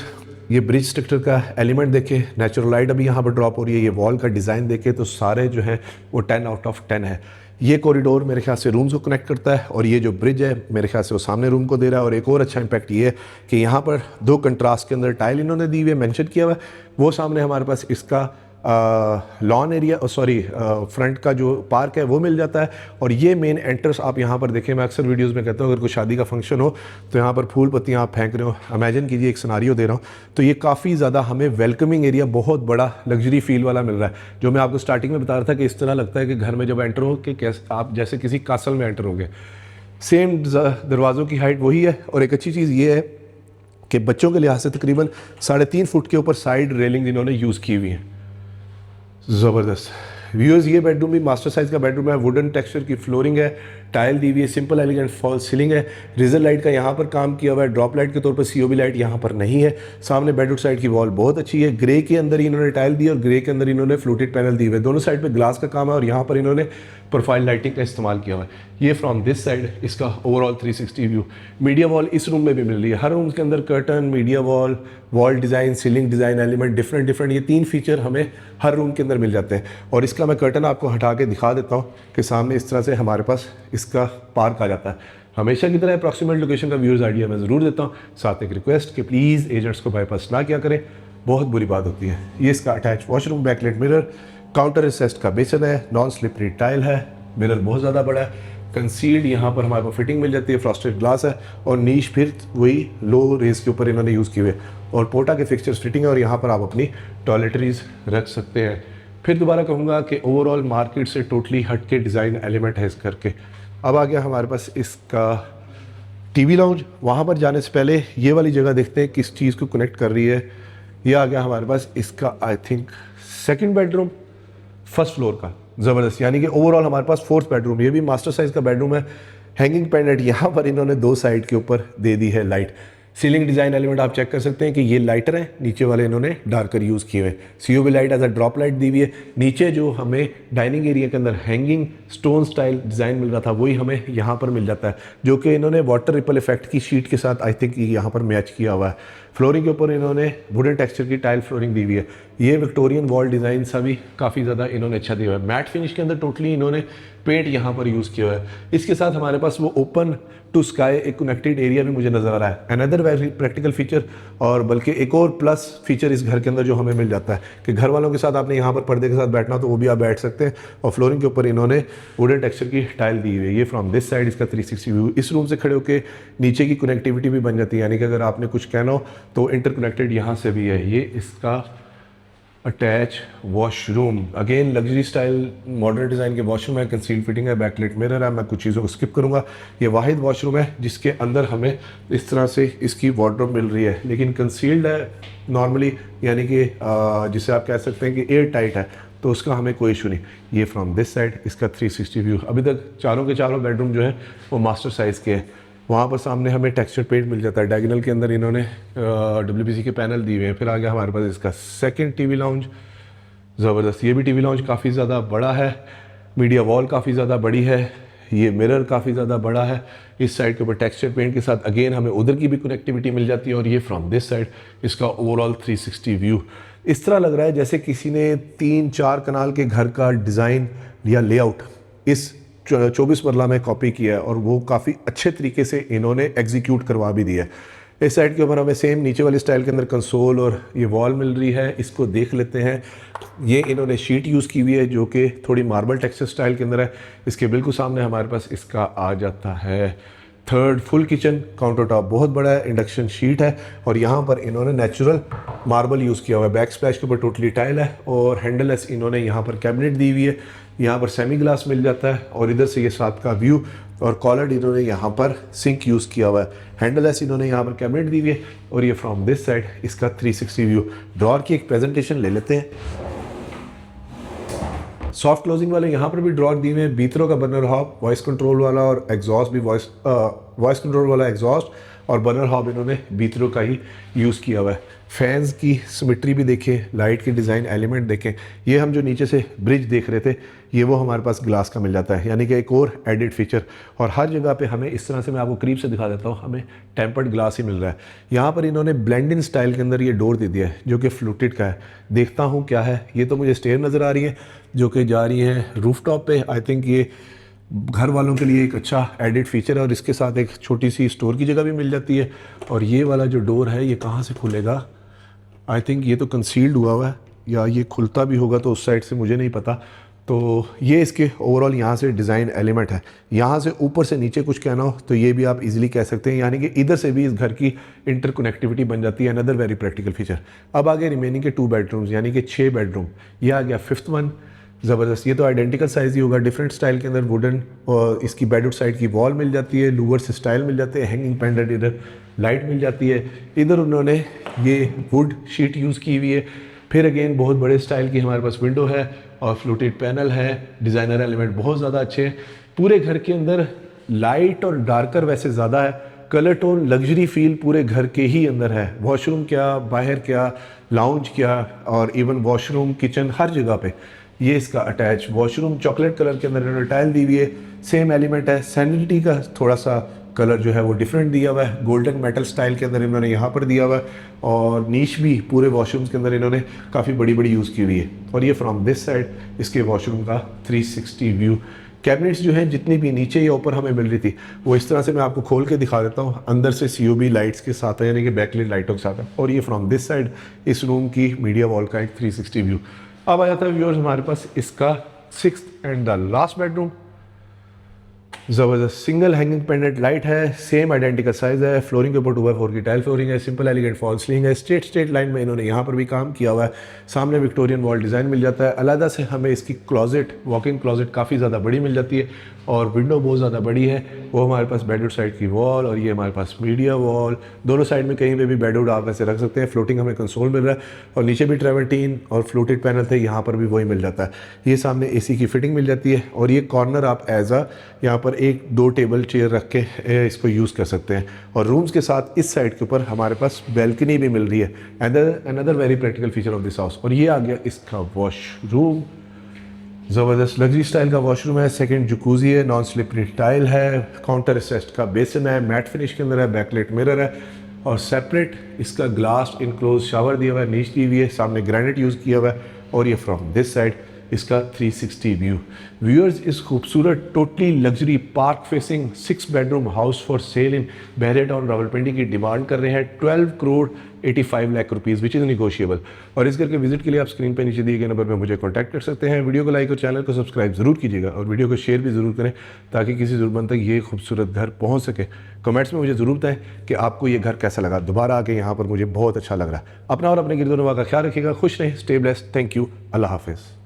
[SPEAKER 1] ये ब्रिज स्ट्रक्चर का एलिमेंट देखें, नेचुरल लाइट अभी यहाँ पर ड्रॉप हो रही है। ये वॉल का डिज़ाइन देखें तो सारे जो हैं वो 10 आउट ऑफ 10 है। ये कॉरिडोर मेरे ख्याल से रूम्स को कनेक्ट करता है और ये जो ब्रिज है मेरे ख्याल से वो सामने रूम को दे रहा है। और एक और अच्छा इंपैक्ट ये है कि यहाँ पर 2 कंट्रास्ट के अंदर टाइल इन्होंने दी हुई है, मेंशन किया हुआ है। वो सामने हमारे पास इसका लॉन एरिया फ्रंट का जो पार्क है वो मिल जाता है। और ये मेन एंट्रेंस आप यहाँ पर देखें, मैं अक्सर वीडियोस में कहता हूँ अगर कोई शादी का फंक्शन हो तो यहाँ पर फूल पत्तियाँ आप फेंक रहे हो, इमेजिन कीजिए एक सिनारियो दे रहा हूँ, तो ये काफ़ी ज़्यादा हमें वेलकमिंग एरिया बहुत बड़ा लग्जरी फील वाला मिल रहा है। जो मैं आपको स्टार्टिंग में बता रहा था कि इस तरह लगता है कि घर में जब एंटर हो कि कैसे आप जैसे किसी कासल में एंटर होंगे। सेम दरवाज़ों की हाइट वही है। और एक अच्छी चीज़ ये है कि बच्चों के लिहाज से तकरीबन 3.5 फुट के ऊपर साइड रेलिंग इन्होंने यूज़ की हुई है। ज़बरदस्त व्यूअर्स, ये बेडरूम भी मास्टर साइज़ का बेडरूम है। वुडन टेक्सचर की फ्लोरिंग है, टाइल दी हुई है, सिंपल एलिगेंट फॉल सीलिंग है। रिजल लाइट का यहाँ पर काम किया हुआ है, ड्रॉप लाइट के तौर पर COB लाइट यहाँ पर नहीं है। सामने बेडरूम साइड की वॉल बहुत अच्छी है, ग्रे के अंदर ही इन्होंने टाइल दी और ग्रे के अंदर इन्होंने फ्लूटेड पैनल दिए हुए। दोनों साइड पे ग्लास का काम है और यहाँ पर इन्होंने प्रोफाइल लाइटिंग का इस्तेमाल किया हुआ है। ये फ्रॉम दिस साइड इसका ओवरऑल 360 व्यू। मीडिया वॉल इस रूम में भी मिल रही है। हर रूम के अंदर curtain, media wall, wall design, ceiling design element different ये 3 फीचर हमें हर रूम के अंदर मिल जाते हैं। और इसका मैं कर्टन आपको हटा के दिखा देता हूँ कि सामने इस तरह से हमारे पास इसका पार्क आ जाता है। हमेशा की तरह अप्रॉक्सीमेट लोकेशन का व्यूज़ आइडिया मैं ज़रूर देता हूँ, साथ एक रिक्वेस्ट कि प्लीज़ एजेंट्स को बाईपास ना किया करें, बहुत बुरी बात होती है। ये इसका attach washroom, backlight mirror, counter assist का बेसन है, नॉन स्लिपरी टाइल है, मिरर बहुत ज़्यादा बड़ा है, कंसील्ड यहाँ पर हमारे पास फिटिंग मिल जाती है, फ्रॉस्टेड ग्लास है और नीश फिर वही लो रेस के ऊपर इन्होंने यूज़ किए हुए और पोटा के फिक्सचर्स फिटिंग है और यहाँ पर आप अपनी टॉयलेटरीज रख सकते हैं। फिर दोबारा कहूँगा कि ओवरऑल मार्केट से टोटली हट के डिज़ाइन एलिमेंट है इस घर के। अब आ गया हमारे पास इसका TV लाउंज। वहाँ पर जाने से पहले ये वाली जगह देखते हैं किस चीज़ को कनेक्ट कर रही है। ये आ गया हमारे पास इसका I think 2nd bedroom first floor का। ज़बरदस्त, यानी कि ओवरऑल हमारे पास 4th बेडरूम। ये भी मास्टर साइज़ का बेडरूम है। हैंगिंग पेंडेंट यहाँ पर इन्होंने 2 साइड के ऊपर दे दी है लाइट। सीलिंग डिज़ाइन एलिमेंट आप चेक कर सकते हैं कि ये लाइटर हैं, नीचे वाले इन्होंने डार्कर यूज़ किए हुए। COB light as a drop light दी हुई है। नीचे जो हमें डाइनिंग एरिया के अंदर हैंगिंग स्टोन स्टाइल डिज़ाइन मिल रहा था वही हमें यहाँ पर मिल जाता है, जो कि इन्होंने वाटर रिपल इफेक्ट की शीट के साथ आई थिंक यहाँ पर मैच किया हुआ है। फ्लोरिंग के ऊपर इन्होंने वुडन टेक्सचर की टाइल फ्लोरिंग दी हुई है। ये विक्टोरियन वॉल डिज़ाइन सा भी काफ़ी ज़्यादा इन्होंने अच्छा दिया हुआ है। मैट फिनिश के अंदर टोटली इन्होंने पेंट यहाँ पर यूज़ किया हुआ है। इसके साथ हमारे पास वो ओपन टू स्काई एक कनेक्टेड एरिया भी मुझे नज़र आ रहा है। अनदर वेरी प्रैक्टिकल फीचर, और बल्कि एक और प्लस फीचर इस घर के अंदर जो हमें मिल जाता है कि घर वालों के साथ आपने यहाँ पर पर्दे के साथ बैठना तो वो भी आप बैठ सकते हैं। और फ्लोरिंग के ऊपर इन्होंने वुडन टेक्सचर की टाइल दी हुई है। ये फ्रॉम दिस साइड इसका 360 व्यू। इस रूम से खड़े होकर नीचे की कनेक्टिविटी भी बन जाती है, यानी कि अगर आपने कुछ कहना हो तो इंटरकनेक्टेड यहाँ से भी है। ये इसका attach washroom, again luxury style modern design के वॉशरूम है, कंसील्ड फिटिंग है, बैकलाइट मिरर है। मैं कुछ चीज़ों को स्किप करूँगा। ये वाहिद वॉशरूम है जिसके अंदर हमें इस तरह से इसकी वार्डरोब मिल रही है, लेकिन कंसील्ड है नॉर्मली, यानी कि जिसे आप कह सकते हैं कि एयर टाइट है, तो उसका हमें कोई इशू नहीं। ये फ्रॉम दिस साइड इसका 360 व्यू। अभी तक चारों के चारों बेडरूम जो है वो मास्टर साइज़ के हैं। वहाँ पर सामने हमें टेक्सचर पेंट मिल जाता है। डायगोनल के अंदर इन्होंने WPC के पैनल दिए हुए हैं। फिर आ गया हमारे पास इसका सेकंड टीवी लाउंज, ज़बरदस्त। ये भी टीवी लाउंज काफ़ी ज़्यादा बड़ा है, मीडिया वॉल काफ़ी ज़्यादा बड़ी है, ये मिरर काफ़ी ज़्यादा बड़ा है। इस साइड के ऊपर टेक्सचर पेंट के साथ अगेन हमें उधर की भी कनेक्टिविटी मिल जाती है। और ये फ्रॉम दिस साइड इसका ओवरऑल 360 व्यू। इस तरह लग रहा है जैसे किसी ने 3-4 कनाल के घर का डिज़ाइन या लेआउट इस 24 मरला में कॉपी किया है, और वो काफ़ी अच्छे तरीके से इन्होंने एग्जीक्यूट करवा भी दिया है। इस साइड के ऊपर हमें सेम नीचे वाली स्टाइल के अंदर कंसोल और ये वॉल मिल रही है। इसको देख लेते हैं। ये इन्होंने शीट यूज़ की हुई है जो कि थोड़ी मार्बल टेक्सचर स्टाइल के अंदर है। इसके बिल्कुल सामने हमारे पास इसका आ जाता है third full kitchen. Counter top बहुत बड़ा है, इंडक्शन शीट है, और यहाँ पर इन्होंने नेचुरल मार्बल यूज़ किया हुआ है। बैक स्प्लैश के ऊपर टोटली टाइल है, और हैंडललेस इन्होंने यहाँ पर कैबिनेट दी हुई है। यहाँ पर सेमी ग्लास मिल जाता है, और इधर से ये साथ का व्यू, और कॉलर्ड इन्होंने यहाँ पर सिंक यूज़ किया हुआ है। हैंडललेस इन्होंने यहाँ पर कैबिनेट दी हुई है। और ये फ्रॉम दिस साइड इसका 360 व्यू। ड्रॉर की एक प्रेजेंटेशन ले लेते हैं। सॉफ्ट क्लोजिंग वाले यहाँ पर भी ड्रॉर दिए हुए हैं। बीतरो का बर्नर हॉब, वॉइस कंट्रोल वाला, और एग्जॉस्ट भी वॉइस कंट्रोल वाला एग्जॉस्ट, और बर्नर हॉब इन्होंने बीतरो का ही यूज़ किया हुआ है। फैंस की सिमेट्री भी देखें, लाइट के डिज़ाइन एलिमेंट देखें। ये हम जो नीचे से ब्रिज देख रहे थे, ये वो हमारे पास ग्लास का मिल जाता है, यानी कि एक और एडिड फीचर। और हर जगह पे हमें इस तरह से, मैं आपको करीब से दिखा देता हूँ, हमें टेम्पर्ड ग्लास ही मिल रहा है। यहाँ पर इन्होंने ब्लेंडिंग स्टाइल के अंदर ये डोर दे दिया है जो कि फ्लूटेड का है। देखता हूँ क्या है। ये तो मुझे स्टेयर नज़र आ रही है जो कि जा रही है रूफ टॉप पे। आई थिंक ये घर वालों के लिए एक अच्छा एडिड फीचर है, और इसके साथ एक छोटी सी स्टोर की जगह भी मिल जाती है। और ये वाला जो डोर है ये कहाँ से खुलेगा? आई थिंक ये तो कंसील्ड हुआ है, या ये खुलता भी होगा तो उस साइड से, मुझे नहीं पता। तो ये इसके ओवरऑल यहाँ से डिज़ाइन एलिमेंट है। यहाँ से ऊपर से नीचे कुछ कहना हो तो ये भी आप इजीली कह सकते हैं, यानी कि इधर से भी इस घर की इंटरकनेक्टिविटी बन जाती है। Another very practical feature. अब आगे रिमेनिंग के 2 बेडरूम्स, यानी कि 6 बेडरूम। ये आ गया 5th वन। ज़बरदस्त। ये तो आइडेंटिकल साइज़ ही होगा, डिफरेंट स्टाइल के अंदर वुडन, और इसकी बेडरूम साइड की वॉल मिल जाती है, लूवर से स्टाइल मिल जाते हैं, हैंगिंग पेंडेंट, इधर लाइट मिल जाती है। इधर उन्होंने ये वुड शीट यूज़ की हुई है। फिर अगेन बहुत बड़े स्टाइल की हमारे पास विंडो है, और फ्लूटेड पैनल है। डिज़ाइनर एलिमेंट बहुत ज़्यादा अच्छे हैं। पूरे घर के अंदर लाइट और डार्कर वैसे ज़्यादा है, कलर टोन लग्जरी फील पूरे घर के ही अंदर है। वॉशरूम क्या, बाहर क्या, लाउंज क्या, और इवन वॉशरूम, किचन, हर जगह पे ये इसका अटैच वॉशरूम चॉकलेट कलर के अंदर इन्होंने टाइल दी हुई है। सेम एलिमेंट है। सैनिटरी का थोड़ा सा कलर जो है वो डिफरेंट दिया हुआ है, गोल्डन मेटल स्टाइल के अंदर इन्होंने यहाँ पर दिया हुआ है। और नीच भी पूरे वॉशरूम्स के अंदर इन्होंने काफ़ी बड़ी बड़ी यूज़ की हुई है। और ये फ्रॉम दिस साइड इसके वॉशरूम का 360 व्यू। कैबिनेट्स जो हैं जितनी भी नीचे या ऊपर हमें मिल रही थी, वो इस तरह से मैं आपको खोल के दिखा देता हूँ। अंदर से COB लाइट्स के साथ है, यानी कि बैकलाइट लाइटों के साथ है। और ये फ्रॉम दिस साइड इस रूम की मीडिया वॉल का एक 360 व्यू। अब आ जाता है व्यूअर्स हमारे पास इसका 6th and the last bedroom. ज़बरदस्त सिंगल हैंगिंग पेंडेंट लाइट है, सेम आइडेंटिकल साइज़ है। फ्लोरिंग के ऊपर 2x4 की टाइल फ्लोरिंग है, सिंपल एलिगेंट फॉल सीलिंग है। स्ट्रेट लाइन में इन्होंने यहाँ पर भी काम किया हुआ है। सामने विक्टोरियन वॉल डिज़ाइन मिल जाता है। अलग से हमें इसकी क्लॉजेट, वॉक इन क्लॉजेट काफ़ी ज़्यादा बड़ी मिल जाती है, और विंडो बहुत ज़्यादा बड़ी है। वो हमारे पास बेडरूम साइड की वॉल, और ये हमारे पास मीडिया वॉल। दोनों साइड में कहीं पे भी बेडरूम आप ऐसे रख सकते हैं। फ्लोटिंग हमें कंसोल मिल रहा है, और नीचे भी ट्रेवर्टीन और फ्लोटेड पैनल थे, यहाँ पर भी वही मिल जाता है। ये सामने AC की फिटिंग मिल जाती है, और ये कॉर्नर आप एज आ यहाँ पर 1-2 टेबल चेयर रख के इसको यूज़ कर सकते हैं। और रूम्स के साथ इस साइड के ऊपर हमारे पास बैल्कनी भी मिल रही है। Another very practical feature of this house. और ये आ गया इसका वॉशरूम। ज़बरदस्त लग्जरी स्टाइल का वॉशरूम है। सेकंड जकूज़ी है, नॉन स्लिपरी टाइल है, काउंटर असिस्ट का बेसिन है, मैट फिनिश के अंदर है, बैकलाइट मिरर है। और सेपरेट इसका ग्लास इनक्लोज शावर दिया हुआ है, नीच दी हुई है, सामने ग्रेनाइट यूज़ किया हुआ है और ये फ्रॉम दिस साइड इसका 360 व्यू। व्यूअर्स, इस खूबसूरत totally luxury park facing 6 bedroom house for sale in Bahria town Rawalpindi की डिमांड कर रहे हैं 12 crore 85 lakh rupees, which is negotiable. और इस घर के विजिट के लिए आप स्क्रीन पर नीचे दिए गए नंबर पर मुझे कॉन्टैक्ट कर सकते हैं। वीडियो को लाइक और चैनल को सब्सक्राइब जरूर कीजिएगा और वीडियो को शेयर भी ज़रूर करें ताकि किसी ज़रूरतमंद तक ये खूबसूरत घर पहुँच सके। कमेंट्स में मुझे ज़रूर बताएं कि आपको ये घर कैसा लगा। दोबारा आके यहाँ पर मुझे बहुत अच्छा लग रहा है। अपना और अपने गिरदोनवा का ख्याल रखिएगा। खुश रहें, स्टे ब्लेस्ड। Thank you. अल्लाह हाफिज़।